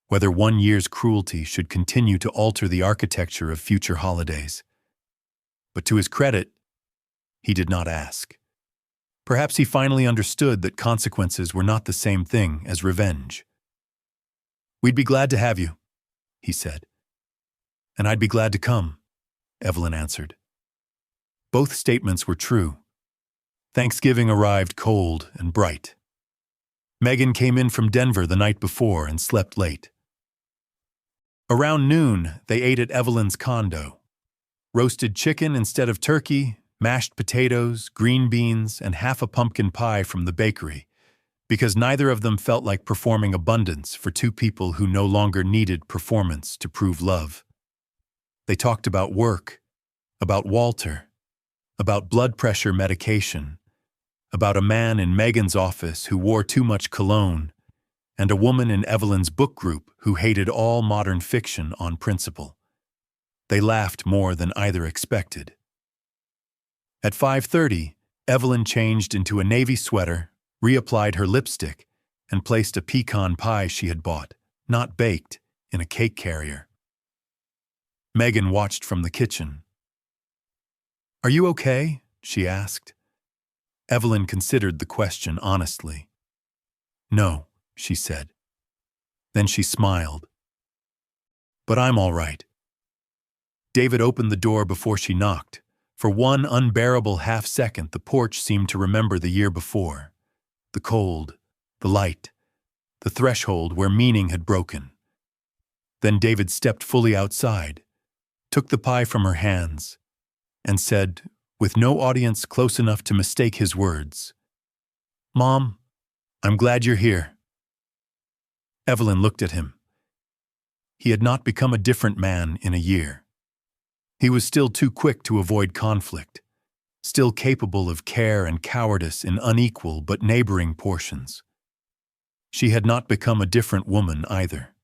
whether one year's cruelty should continue to alter the architecture of future holidays. But to his credit, he did not ask. Perhaps he finally understood that consequences were not the same thing as revenge. "We'd be glad to have you," he said. "And I'd be glad to come," Evelyn answered. Both statements were true. Thanksgiving arrived cold and bright. Megan came in from Denver the night before and slept late. Around noon, they ate at Evelyn's condo. Roasted chicken instead of turkey, mashed potatoes, green beans, and half a pumpkin pie from the bakery, because neither of them felt like performing abundance for two people who no longer needed performance to prove love. They talked about work, about Walter, about blood pressure medication, about a man in Megan's office who wore too much cologne, and a woman in Evelyn's book group who hated all modern fiction on principle. They laughed more than either expected. At 5:30, Evelyn changed into a navy sweater, reapplied her lipstick, and placed a pecan pie she had bought, not baked, in a cake carrier. Megan watched from the kitchen. "Are you okay?" she asked. Evelyn considered the question honestly. "No," she said. Then she smiled. "But I'm all right." David opened the door before she knocked. For one unbearable half-second, the porch seemed to remember the year before. The cold, the light, the threshold where meaning had broken. Then David stepped fully outside, took the pie from her hands, and said, with no audience close enough to mistake his words, "Mom, I'm glad you're here." Evelyn looked at him. He had not become a different man in a year. He was still too quick to avoid conflict, still capable of care and cowardice in unequal but neighboring portions. She had not become a different woman either.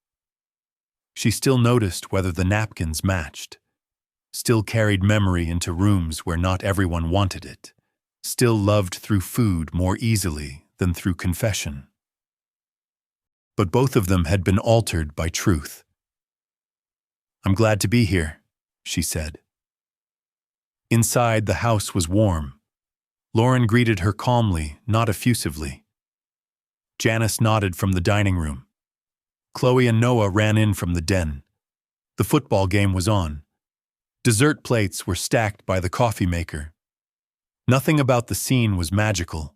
She still noticed whether the napkins matched, still carried memory into rooms where not everyone wanted it, still loved through food more easily than through confession. But both of them had been altered by truth. "I'm glad to be here," she said. Inside, the house was warm. Lauren greeted her calmly, not effusively. Janice nodded from the dining room. Chloe and Noah ran in from the den. The football game was on. Dessert plates were stacked by the coffee maker. Nothing about the scene was magical.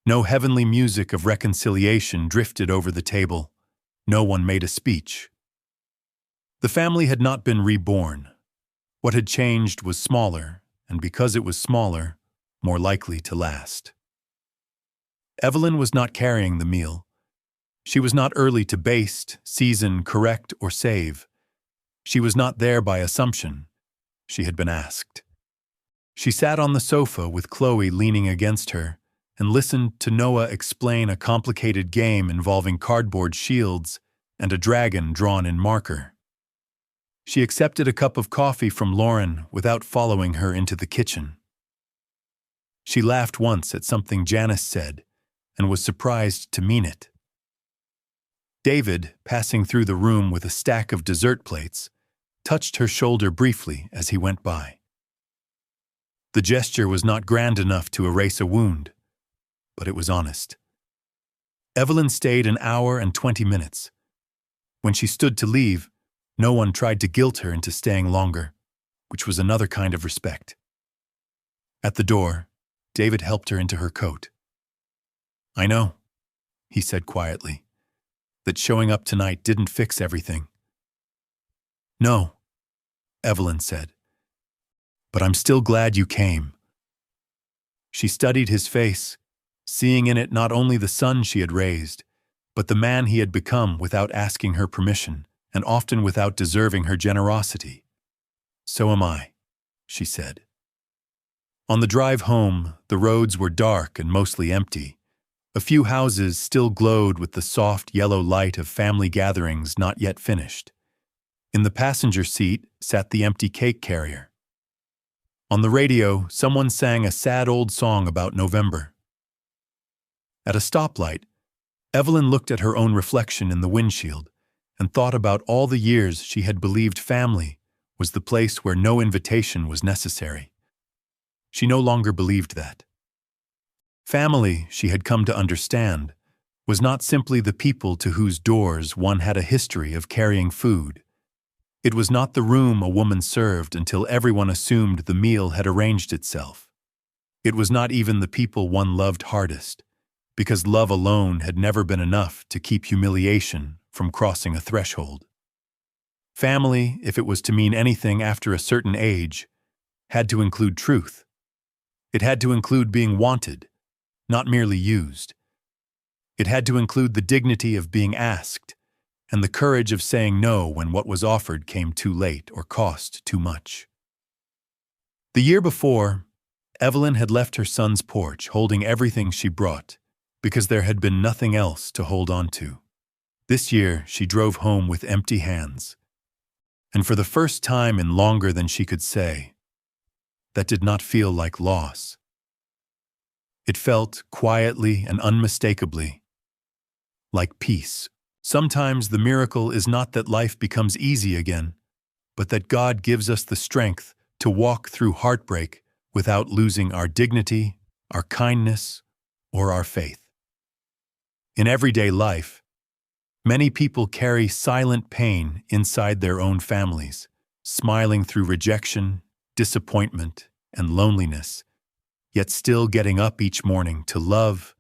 No heavenly music of reconciliation drifted over the table. No one made a speech. The family had not been reborn. What had changed was smaller, and because it was smaller, more likely to last. Evelyn was not carrying the meal. She was not early to baste, season, correct, or save. She was not there by assumption. She had been asked. She sat on the sofa with Chloe leaning against her and listened to Noah explain a complicated game involving cardboard shields and a dragon drawn in marker. She accepted a cup of coffee from Lauren without following her into the kitchen. She laughed once at something Janice said and was surprised to mean it. David, passing through the room with a stack of dessert plates, touched her shoulder briefly as he went by. The gesture was not grand enough to erase a wound, but it was honest. Evelyn stayed an hour and 20 minutes. When she stood to leave, no one tried to guilt her into staying longer, which was another kind of respect. At the door, David helped her into her coat. "I know," he said quietly, "that showing up tonight didn't fix everything." "No," Evelyn said, "but I'm still glad you came." She studied his face, seeing in it not only the son she had raised, but the man he had become without asking her permission, and often without deserving her generosity. "So am I," she said. On the drive home, the roads were dark and mostly empty. A few houses still glowed with the soft yellow light of family gatherings not yet finished. In the passenger seat sat the empty cake carrier. On the radio, someone sang a sad old song about November. At a stoplight, Evelyn looked at her own reflection in the windshield and thought about all the years she had believed family was the place where no invitation was necessary. She no longer believed that. Family, she had come to understand, was not simply the people to whose doors one had a history of carrying food. It was not the room a woman served until everyone assumed the meal had arranged itself. It was not even the people one loved hardest, because love alone had never been enough to keep humiliation from crossing a threshold. Family, if it was to mean anything after a certain age, had to include truth. It had to include being wanted, not merely used. It had to include the dignity of being asked, and the courage of saying no when what was offered came too late or cost too much. The year before, Evelyn had left her son's porch holding everything she brought, because there had been nothing else to hold on to. This year, she drove home with empty hands. And for the first time in longer than she could say, that did not feel like loss. It felt quietly and unmistakably like peace. Sometimes the miracle is not that life becomes easy again, but that God gives us the strength to walk through heartbreak without losing our dignity, our kindness, or our faith. In everyday life, many people carry silent pain inside their own families, smiling through rejection, disappointment, and loneliness, yet still getting up each morning to love,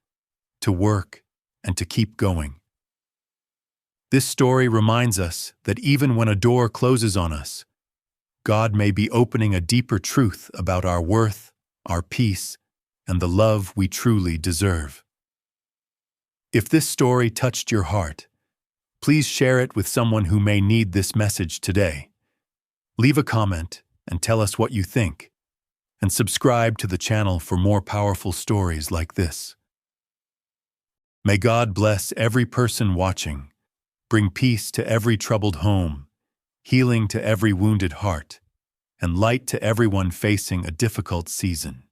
to work, and to keep going. This story reminds us that even when a door closes on us, God may be opening a deeper truth about our worth, our peace, and the love we truly deserve. If this story touched your heart, please share it with someone who may need this message today. Leave a comment and tell us what you think, and subscribe to the channel for more powerful stories like this. May God bless every person watching, bring peace to every troubled home, healing to every wounded heart, and light to everyone facing a difficult season.